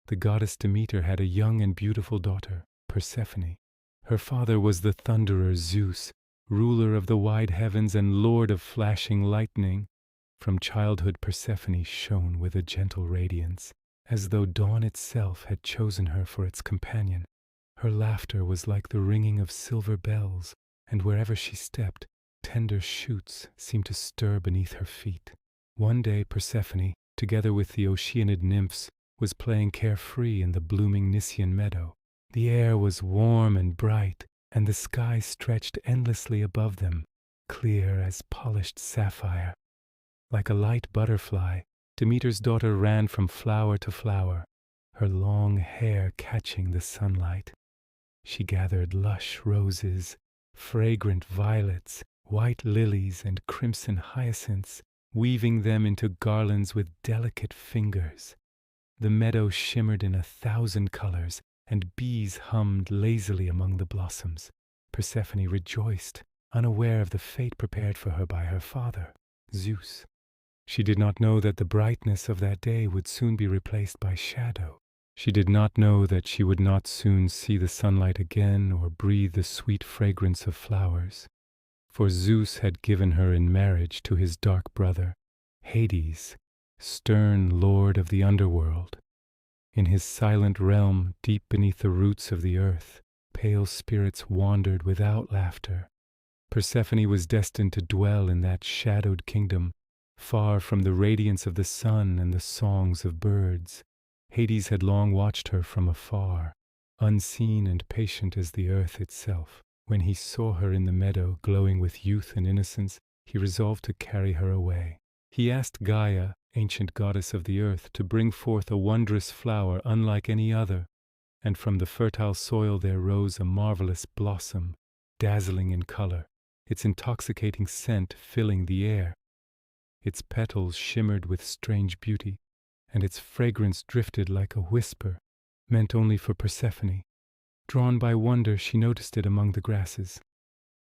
the goddess Demeter had a young and beautiful daughter, Persephone. Her father was the thunderer Zeus, ruler of the wide heavens and lord of flashing lightning. From childhood Persephone shone with a gentle radiance, as though dawn itself had chosen her for its companion. Her laughter was like the ringing of silver bells, and wherever she stepped, tender shoots seemed to stir beneath her feet. One day Persephone, together with the Oceanid nymphs, was playing carefree in the blooming Nisaean meadow. The air was warm and bright, and the sky stretched endlessly above them, clear as polished sapphire. Like a light butterfly, Demeter's daughter ran from flower to flower, her long hair catching the sunlight. She gathered lush roses, fragrant violets, white lilies, and crimson hyacinths, weaving them into garlands with delicate fingers. The meadow shimmered in 1,000 colors, and bees hummed lazily among the blossoms. Persephone rejoiced, unaware of the fate prepared for her by her father, Zeus. She did not know that the brightness of that day would soon be replaced by shadow. She did not know that she would not soon see the sunlight again or breathe the sweet fragrance of flowers. For Zeus had given her in marriage to his dark brother, Hades, stern lord of the Underworld. In his silent realm, deep beneath the roots of the earth, pale spirits wandered without laughter. Persephone was destined to dwell in that shadowed kingdom, far from the radiance of the sun and the songs of birds. Hades had long watched her from afar, unseen and patient as the earth itself. When he saw her in the meadow, glowing with youth and innocence, he resolved to carry her away. He asked Gaia, ancient goddess of the earth, to bring forth a wondrous flower unlike any other, and from the fertile soil there rose a marvelous blossom, dazzling in color, its intoxicating scent filling the air. Its petals shimmered with strange beauty, and its fragrance drifted like a whisper, meant only for Persephone. Drawn by wonder, she noticed it among the grasses.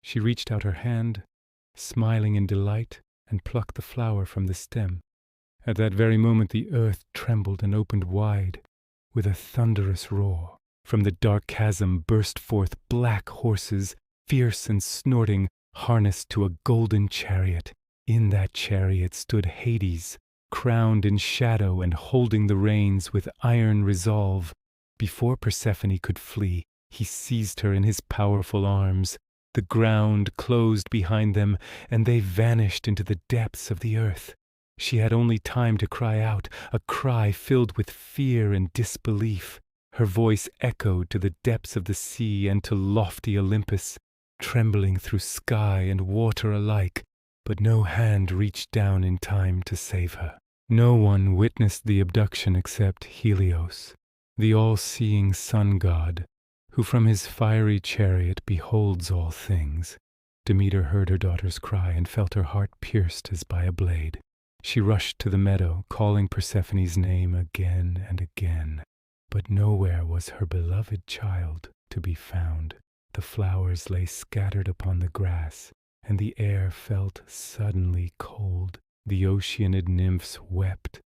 She reached out her hand, smiling in delight, and plucked the flower from the stem. At that very moment the earth trembled and opened wide, with a thunderous roar. From the dark chasm burst forth black horses, fierce and snorting, harnessed to a golden chariot. In that chariot stood Hades, crowned in shadow and holding the reins with iron resolve. Before Persephone could flee, he seized her in his powerful arms. The ground closed behind them, and they vanished into the depths of the earth. She had only time to cry out, a cry filled with fear and disbelief. Her voice echoed to the depths of the sea and to lofty Olympus, trembling through sky and water alike, but no hand reached down in time to save her. No one witnessed the abduction except Helios, the all-seeing sun god, who from his fiery chariot beholds all things. Demeter heard her daughter's cry and felt her heart pierced as by a blade. She rushed to the meadow, calling Persephone's name again and again, but nowhere was her beloved child to be found. The flowers lay scattered upon the grass, and the air felt suddenly cold. The Oceanid nymphs wept,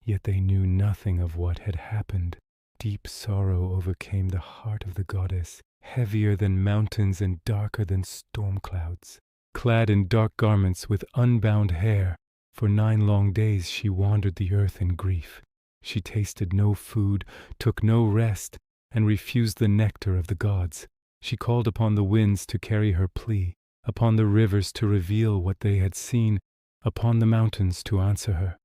yet they knew nothing of what had happened. Deep sorrow overcame the heart of the goddess, heavier than mountains and darker than storm clouds. Clad in dark garments with unbound hair, for 9 long days she wandered the earth in grief. She tasted no food, took no rest, and refused the nectar of the gods. She called upon the winds to carry her plea, upon the rivers to reveal what they had seen, upon the mountains to answer her.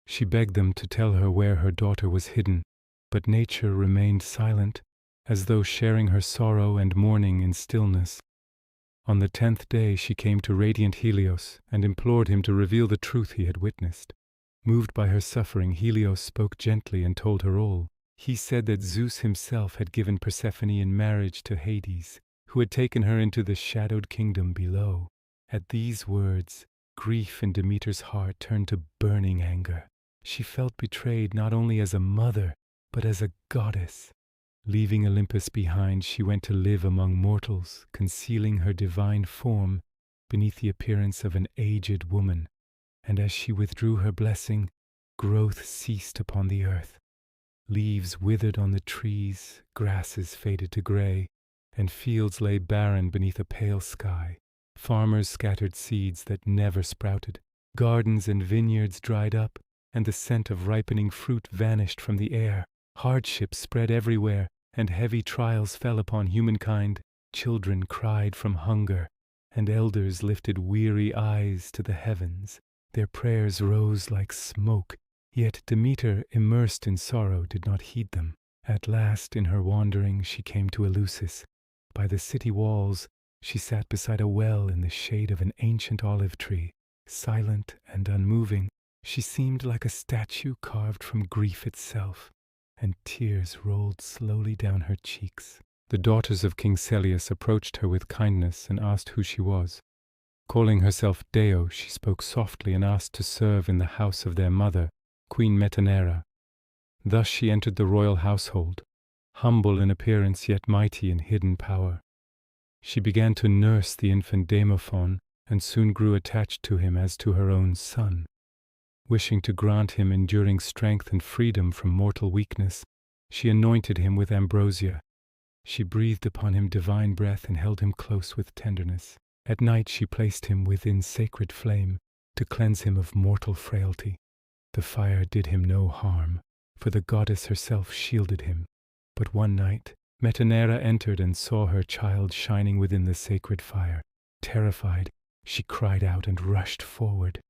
She begged them to tell her where her daughter was hidden, but nature remained silent, as though sharing her sorrow and mourning in stillness. On the 10th day she came to radiant Helios and implored him to reveal the truth he had witnessed. Moved by her suffering, Helios spoke gently and told her all. He said that Zeus himself had given Persephone in marriage to Hades, who had taken her into the shadowed kingdom below. At these words, grief in Demeter's heart turned to burning anger. She felt betrayed not only as a mother, but as a goddess. Leaving Olympus behind, she went to live among mortals, concealing her divine form beneath the appearance of an aged woman. And as she withdrew her blessing, growth ceased upon the earth. Leaves withered on the trees, grasses faded to gray, and fields lay barren beneath a pale sky. Farmers scattered seeds that never sprouted. Gardens and vineyards dried up, and the scent of ripening fruit vanished from the air. Hardships spread everywhere, and heavy trials fell upon humankind. Children cried from hunger, and elders lifted weary eyes to the heavens. Their prayers rose like smoke, yet Demeter, immersed in sorrow, did not heed them. At last, in her wandering, she came to Eleusis. By the city walls, she sat beside a well in the shade of an ancient olive tree. Silent and unmoving, she seemed like a statue carved from grief itself, and tears rolled slowly down her cheeks. The daughters of King Celeus approached her with kindness and asked who she was. Calling herself Deo, she spoke softly and asked to serve in the house of their mother, Queen Metanera. Thus she entered the royal household, humble in appearance yet mighty in hidden power. She began to nurse the infant Demophon and soon grew attached to him as to her own son. Wishing to grant him enduring strength and freedom from mortal weakness, she anointed him with ambrosia. She breathed upon him divine breath and held him close with tenderness. At night she placed him within sacred flame to cleanse him of mortal frailty. The fire did him no harm, for the goddess herself shielded him. But one night, Metanera entered and saw her child shining within the sacred fire. Terrified, she cried out and rushed forward.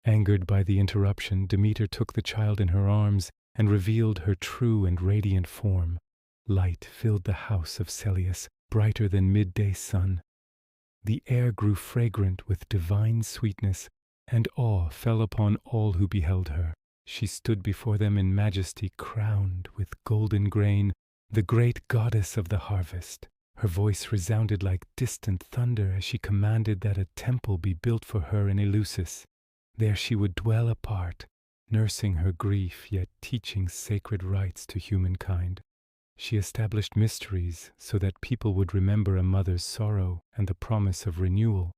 Angered by the interruption, Demeter took the child in her arms and revealed her true and radiant form. Light filled the house of Celeus, brighter than midday sun. The air grew fragrant with divine sweetness, and awe fell upon all who beheld her. She stood before them in majesty, crowned with golden grain, the great goddess of the harvest. Her voice resounded like distant thunder as she commanded that a temple be built for her in Eleusis. There she would dwell apart, nursing her grief yet teaching sacred rites to humankind. She established mysteries so that people would remember a mother's sorrow and the promise of renewal.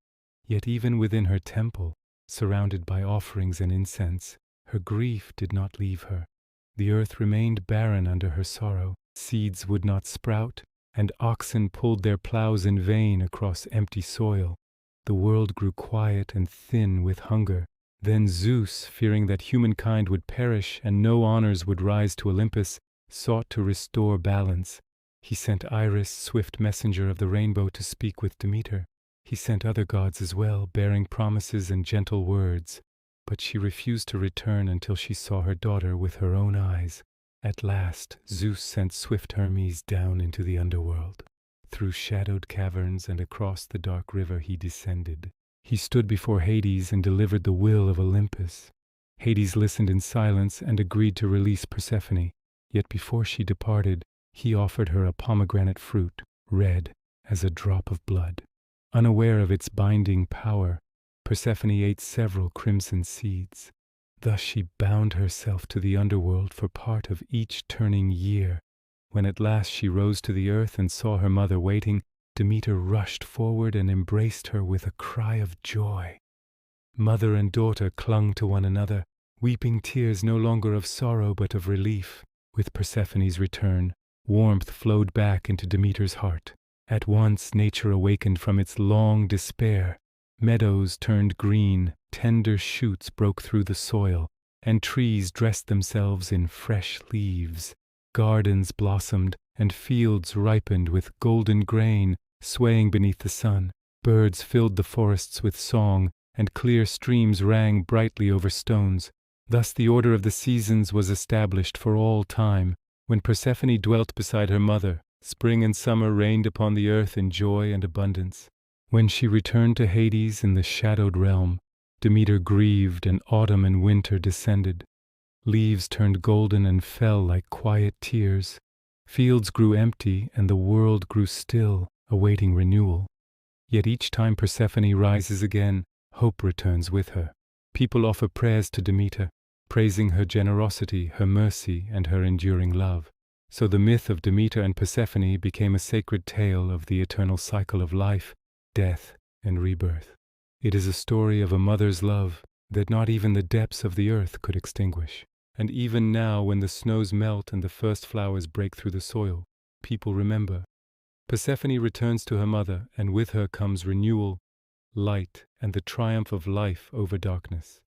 Yet even within her temple, surrounded by offerings and incense, her grief did not leave her. The earth remained barren under her sorrow. Seeds would not sprout, and oxen pulled their plows in vain across empty soil. The world grew quiet and thin with hunger. Then Zeus, fearing that humankind would perish and no honors would rise to Olympus, sought to restore balance. He sent Iris, swift messenger of the rainbow, to speak with Demeter. He sent other gods as well, bearing promises and gentle words. But she refused to return until she saw her daughter with her own eyes. At last, Zeus sent swift Hermes down into the underworld. Through shadowed caverns and across the dark river he descended. He stood before Hades and delivered the will of Olympus. Hades listened in silence and agreed to release Persephone. Yet before she departed, he offered her a pomegranate fruit, red as a drop of blood. Unaware of its binding power, Persephone ate several crimson seeds. Thus she bound herself to the underworld for part of each turning year. When at last she rose to the earth and saw her mother waiting, Demeter rushed forward and embraced her with a cry of joy. Mother and daughter clung to one another, weeping tears no longer of sorrow but of relief. With Persephone's return, warmth flowed back into Demeter's heart. At once nature awakened from its long despair. Meadows turned green, tender shoots broke through the soil, and trees dressed themselves in fresh leaves. Gardens blossomed, and fields ripened with golden grain swaying beneath the sun. Birds filled the forests with song, and clear streams rang brightly over stones. Thus the order of the seasons was established for all time. When Persephone dwelt beside her mother, spring and summer reigned upon the earth in joy and abundance. When she returned to Hades in the shadowed realm, Demeter grieved, and autumn and winter descended. Leaves turned golden and fell like quiet tears. Fields grew empty, and the world grew still, awaiting renewal. Yet each time Persephone rises again, hope returns with her. People offer prayers to Demeter, praising her generosity, her mercy, and her enduring love. So the myth of Demeter and Persephone became a sacred tale of the eternal cycle of life, death, and rebirth. It is a story of a mother's love that not even the depths of the earth could extinguish. And even now, when the snows melt and the first flowers break through the soil, people remember. Persephone returns to her mother, and with her comes renewal, light, and the triumph of life over darkness.